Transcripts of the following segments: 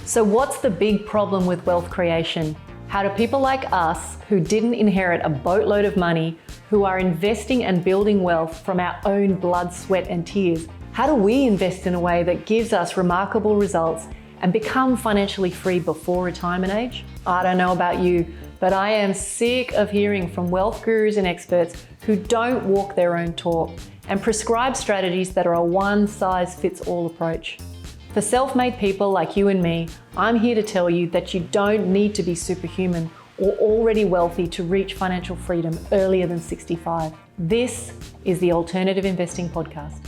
So what's the big problem with wealth creation? How do people like us, who didn't inherit a boatload of money, who are investing and building wealth from our own blood, sweat and tears, how do we invest in a way that gives us remarkable results and become financially free before retirement age? I don't know about you, but I am sick of hearing from wealth gurus and experts who don't walk their own talk and prescribe strategies that are a one-size-fits-all approach. For self-made people like you and me, I'm here to tell you that you don't need to be superhuman or already wealthy to reach financial freedom earlier than 65. This is the Alternative Investing Podcast.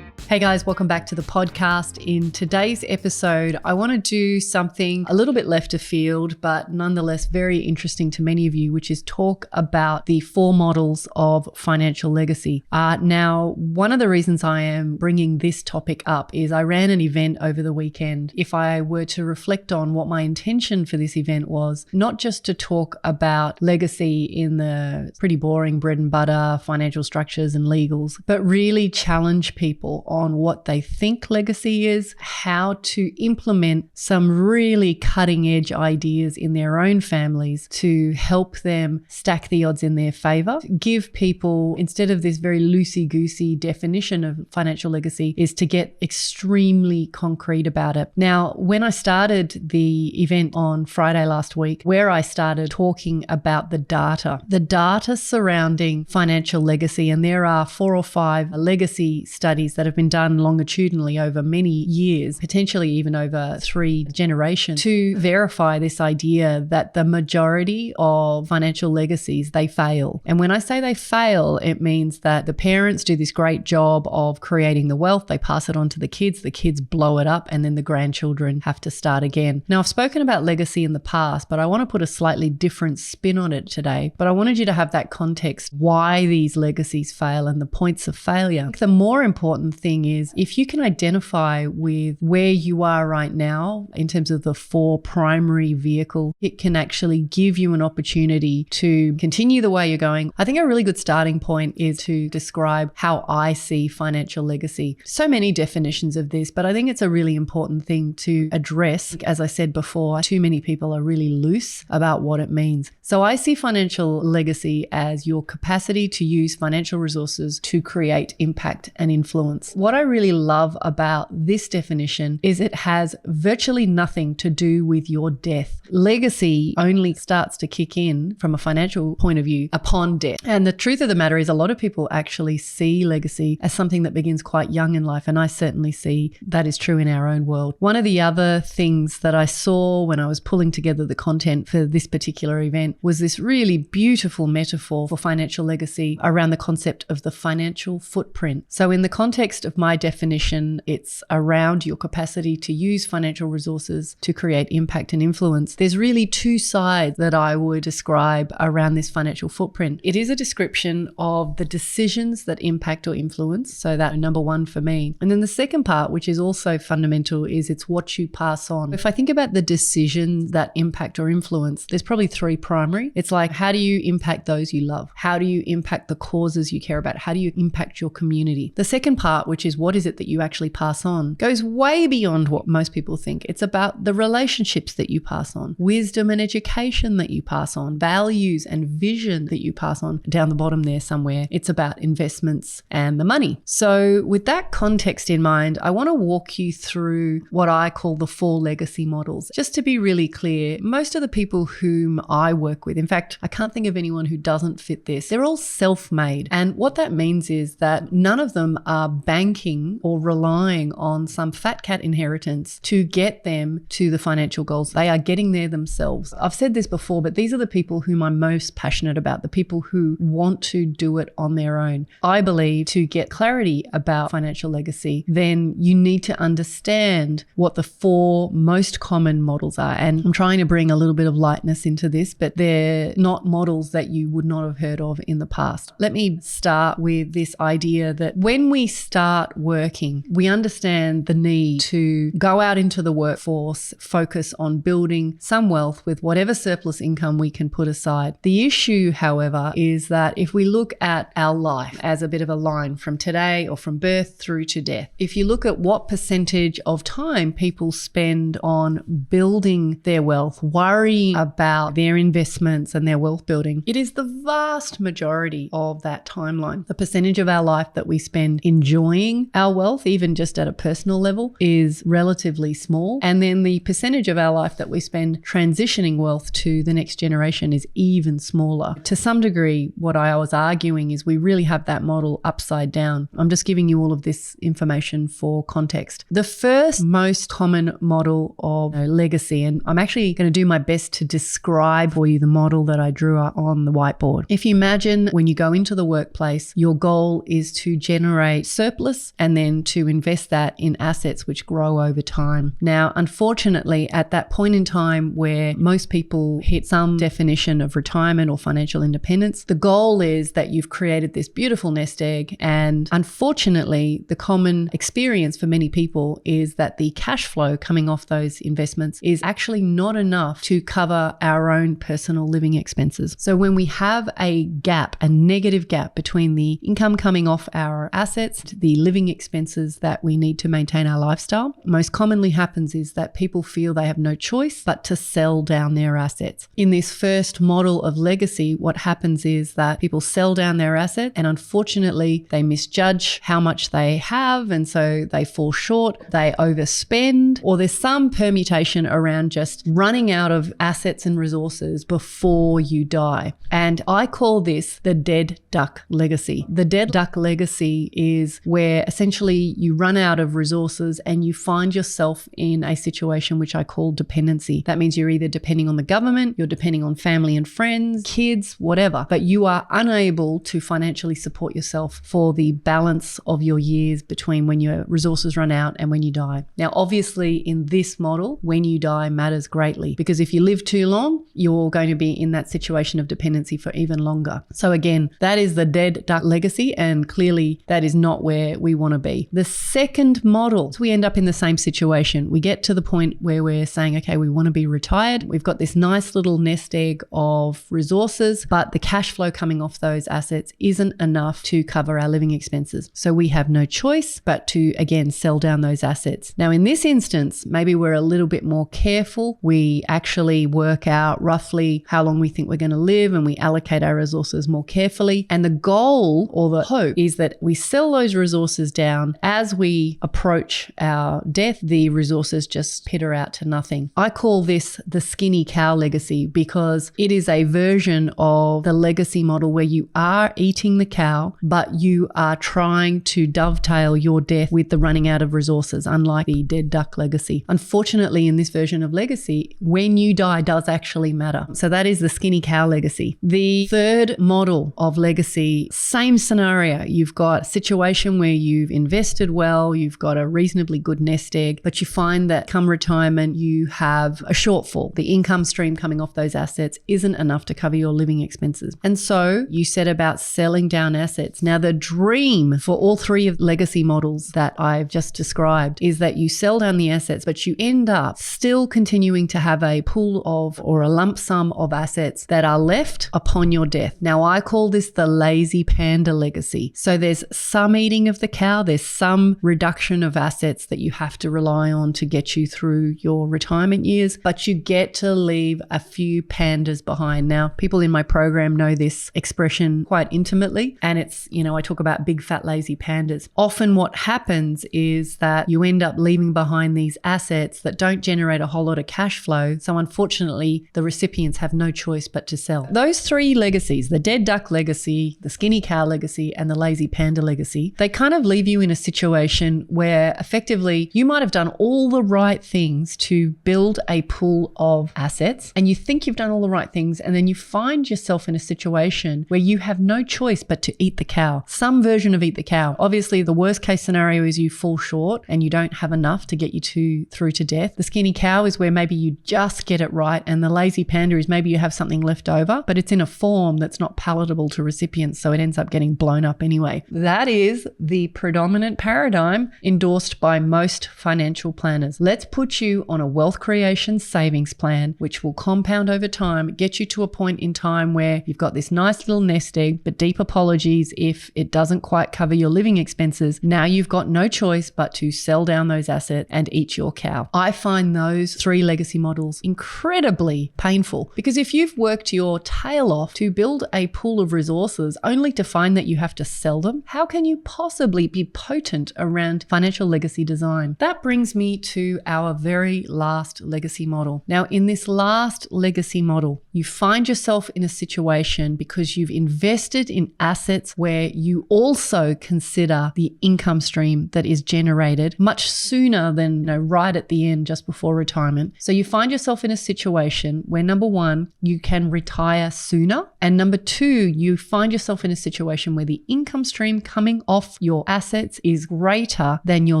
Hey guys, welcome back to the podcast. In today's episode, I want to do something a little bit left of field, but nonetheless very interesting to many of you, which is talk about the 4 models of financial legacy. Now, one of the reasons I am bringing this topic up is I ran an event over the weekend. If I were to reflect on what my intention for this event was, not just to talk about legacy in the pretty boring bread and butter financial structures and legals, but really challenge people on what they think legacy is, how to implement some really cutting edge ideas in their own families to help them stack the odds in their favor. Give people, instead of this very loosey-goosey definition of financial legacy, is to get extremely concrete about it. Now, when I started the event on Friday last week, where I started talking about the data surrounding financial legacy, and there are 4 or 5 legacy studies that have been done longitudinally over many years, potentially even over 3 generations, to verify this idea that the majority of financial legacies, they fail. And when I say they fail, it means that the parents do this great job of creating the wealth, they pass it on to the kids blow it up, and then the grandchildren have to start again. Now, I've spoken about legacy in the past, but I want to put a slightly different spin on it today. But I wanted you to have that context, why these legacies fail and the points of failure. The more important thing is if you can identify with where you are right now in terms of the 4 primary vehicles, it can actually give you an opportunity to continue the way you're going. I think a really good starting point is to describe how I see financial legacy. So many definitions of this, but I think it's a really important thing to address. As I said before, too many people are really loose about what it means. So I see financial legacy as your capacity to use financial resources to create impact and influence. What I really love about this definition is it has virtually nothing to do with your death. Legacy only starts to kick in from a financial point of view upon death. And the truth of the matter is a lot of people actually see legacy as something that begins quite young in life. And I certainly see that is true in our own world. One of the other things that I saw when I was pulling together the content for this particular event was this really beautiful metaphor for financial legacy around the concept of the financial footprint. So in the context of my definition, it's around your capacity to use financial resources to create impact and influence. There's really 2 sides that I would describe around this financial footprint. It is a description of the decisions that impact or influence. So that number 1 for me. And then the second part, which is also fundamental, is it's what you pass on. If I think about the decisions that impact or influence, there's probably 3 primary. It's like, how do you impact those you love? How do you impact the causes you care about? How do you impact your community? The second part, which is what is it that you actually pass on, goes way beyond what most people think. It's about the relationships that you pass on, wisdom and education that you pass on, values and vision that you pass on. Down the bottom there somewhere, it's about investments and the money. So with that context in mind, I want to walk you through what I call the 4 legacy models. Just to be really clear, most of the people whom I work with, in fact, I can't think of anyone who doesn't fit this. They're all self-made. And what that means is that none of them are banking or relying on some fat cat inheritance to get them to the financial goals. They are getting there themselves. I've said this before, but these are the people whom I'm most passionate about, the people who want to do it on their own. I believe to get clarity about financial legacy, then you need to understand what the 4 most common models are. And I'm trying to bring a little bit of lightness into this, but they're not models that you would not have heard of in the past. Let me start with this idea that when we start start working, we understand the need to go out into the workforce, focus on building some wealth with whatever surplus income we can put aside. The issue, however, is that if we look at our life as a bit of a line from today or from birth through to death, if you look at what percentage of time people spend on building their wealth, worrying about their investments and their wealth building, it is the vast majority of that timeline. The percentage of our life that we spend enjoying our wealth, even just at a personal level, is relatively small. And then the percentage of our life that we spend transitioning wealth to the next generation is even smaller. To some degree, what I was arguing is we really have that model upside down. I'm just giving you all of this information for context. The first most common model of legacy, and I'm actually going to do my best to describe for you the model that I drew on the whiteboard. If you imagine when you go into the workplace, your goal is to generate surplus and then to invest that in assets which grow over time. Now, unfortunately, at that point in time where most people hit some definition of retirement or financial independence, the goal is that you've created this beautiful nest egg. And unfortunately, the common experience for many people is that the cash flow coming off those investments is actually not enough to cover our own personal living expenses. So when we have a gap, a negative gap between the income coming off our assets, the living expenses that we need to maintain our lifestyle, most commonly happens is that people feel they have no choice but to sell down their assets. In this first model of legacy, what happens is that people sell down their asset and unfortunately they misjudge how much they have, and so they fall short, they overspend, or there's some permutation around just running out of assets and resources before you die. And I call this the dead duck legacy. The dead duck legacy is where essentially you run out of resources and you find yourself in a situation which I call dependency. That means you're either depending on the government, you're depending on family and friends, kids, whatever, but you are unable to financially support yourself for the balance of your years between when your resources run out and when you die. Now, obviously in this model, when you die matters greatly, because if you live too long, you're going to be in that situation of dependency for even longer. So again, that is the dead duck legacy, and clearly that is not where we want to be. The second model, we end up in the same situation. We get to the point where we're saying, okay, we want to be retired. We've got this nice little nest egg of resources, but the cash flow coming off those assets isn't enough to cover our living expenses. So we have no choice but to, again, sell down those assets. Now, in this instance, maybe we're a little bit more careful. We actually work out roughly how long we think we're going to live and we allocate our resources more carefully. And the goal or the hope is that we sell those resources down as we approach our death. The resources just peter out to nothing. I call this the skinny cow legacy because it is a version of the legacy model where you are eating the cow, but you are trying to dovetail your death with the running out of resources, unlike the dead duck legacy. Unfortunately, in this version of legacy, when you die does actually matter. So that is the skinny cow legacy. The third model of legacy, same scenario. You've got a situation where you've invested well, you've got a reasonably good nest egg, but you find that come retirement, you have a shortfall. The income stream coming off those assets isn't enough to cover your living expenses. And so you set about selling down assets. Now, the dream for all three of legacy models that I've just described is that you sell down the assets, but you end up still continuing to have a pool of or a lump sum of assets that are left upon your death. Now, I call this the lazy panda legacy. So there's some eating of the cow, there's some reduction of assets that you have to rely on to get you through your retirement years, but you get to leave a few pandas behind. Now, people in my program know this expression quite intimately, and it's, I talk about big fat lazy pandas. Often what happens is that you end up leaving behind these assets that don't generate a whole lot of cash flow. So unfortunately, the recipients have no choice but to sell. Those three legacies, the dead duck legacy, the skinny cow legacy, and the lazy panda legacy, they kind of leave you in a situation where effectively you might have done all the right things to build a pool of assets, and you think you've done all the right things, and then you find yourself in a situation where you have no choice but to eat the cow. Some version of eat the cow. Obviously, the worst case scenario is you fall short and you don't have enough to get you through to death. The skinny cow is where maybe you just get it right, and the lazy panda is maybe you have something left over, but it's in a form that's not palatable to recipients, so it ends up getting blown up anyway. That is the predominant paradigm endorsed by most financial planners. Let's put you on a wealth creation savings plan, which will compound over time, get you to a point in time where you've got this nice little nest egg, but deep apologies if it doesn't quite cover your living expenses. Now you've got no choice but to sell down those assets and eat your cow. I find those 3 legacy models incredibly painful, because if you've worked your tail off to build a pool of resources only to find that you have to sell them, how can you possibly be potent around financial legacy design? That brings me to our very last legacy model. Now, in this last legacy model, you find yourself in a situation because you've invested in assets where you also consider the income stream that is generated much sooner than right at the end, just before retirement. So you find yourself in a situation where, number 1, you can retire sooner, and number 2, you find yourself in a situation where the income stream coming off your assets is greater than your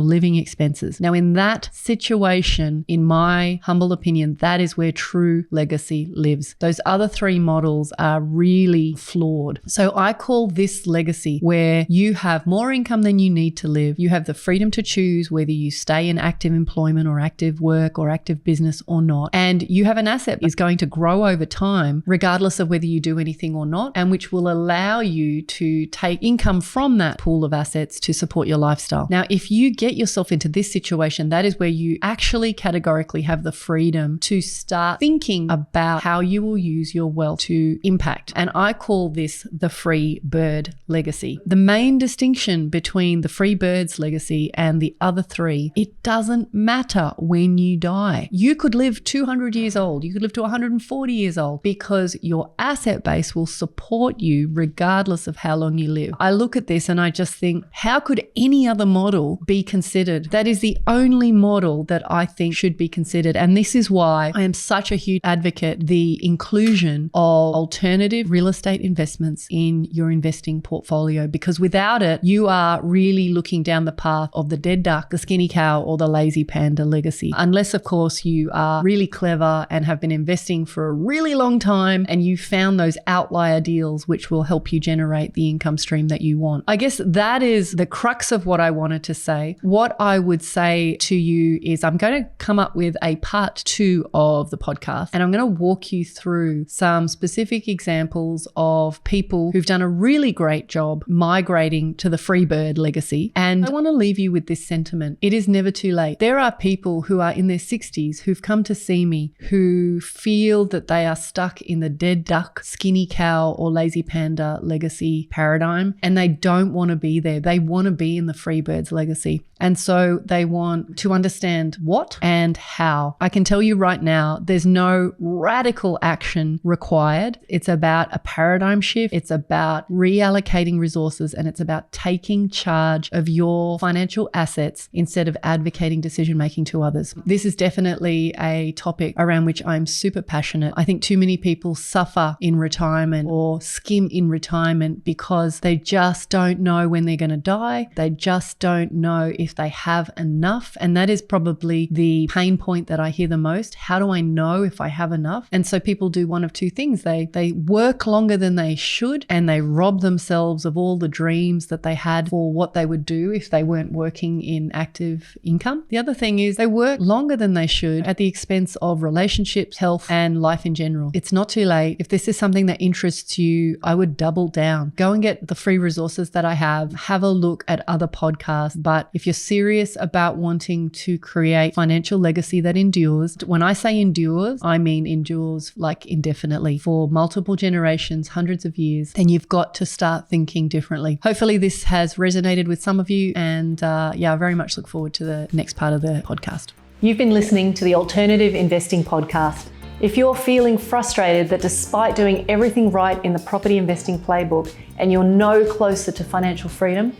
living expenses. Now, in that situation, in my humble opinion, that is where true legacy lives. Those other 3 models are really flawed. So I call this legacy where you have more income than you need to live. You have the freedom to choose whether you stay in active employment or active work or active business or not. And you have an asset that is going to grow over time, regardless of whether you do anything or not, and which will allow you to take income from that pool of assets to support your lifestyle. Now, if you get yourself into this situation, that is where you actually categorically have the freedom to start thinking about how you will use your wealth to impact. And I call this the Freebird legacy. The main distinction between the Freebird's legacy and the other 3, it doesn't matter when you die. You could live 200 years old. You could live to 140 years old, because your asset base will support you regardless of how long you live. I look at this and I just think, how could any other model be considered? That is the only model that I think should be considered. And this is why I am such a huge advocate, the inclusion of alternative real estate investments in your investing portfolio, because without it, you are really looking down the path of the dead duck, the skinny cow, or the lazy panda legacy. Unless, of course, you are really clever and have been investing for a really long time and you found those outlier deals which will help you generate the income stream that you want. I guess that is the crux of what I wanted to say. What I would say to you is I'm going to come up with a part 2 of the podcast, and I'm going to walk you through some specific examples of people who've done a really great job migrating to the Freebird legacy. And I want to leave you with this sentiment. It is never too late. There are people who are in their 60s who've come to see me who feel that they are stuck in the dead duck, skinny cow, or lazy panda legacy paradigm, and they don't want to be there. They want to be in the Freebird's legacy. And so they want to understand what and how. I can tell you right now, there's no radical action required. It's about a paradigm shift. It's about reallocating resources, and it's about taking charge of your financial assets instead of advocating decision-making to others. This is definitely a topic around which I'm super passionate. I think too many people suffer in retirement or skim in retirement because they just don't know when they're going to die. They just don't know if they have enough. And that is probably the pain point that I hear the most. How do I know if I have enough? And so people do one of 2 things. They work longer than they should, and they rob themselves of all the dreams that they had for what they would do if they weren't working in active income. The other thing is they work longer than they should at the expense of relationships, health, and life in general. It's not too late. If this is something that interests you, I would double down. Go and get the free resources that I have. Have a look at other podcasts. But if you're serious about wanting to create financial legacy that endures, when I say endures, I mean endures like indefinitely for multiple generations, hundreds of years, then you've got to start thinking differently. Hopefully this has resonated with some of you, and I very much look forward to the next part of the podcast. You've been listening to the Alternative Investing Podcast. If you're feeling frustrated that despite doing everything right in the property investing playbook and you're no closer to financial freedom,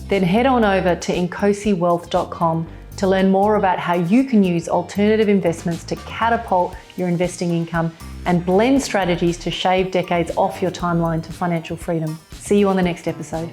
then head on over to incosiwealth.com to learn more about how you can use alternative investments to catapult your investing income and blend strategies to shave decades off your timeline to financial freedom. See you on the next episode.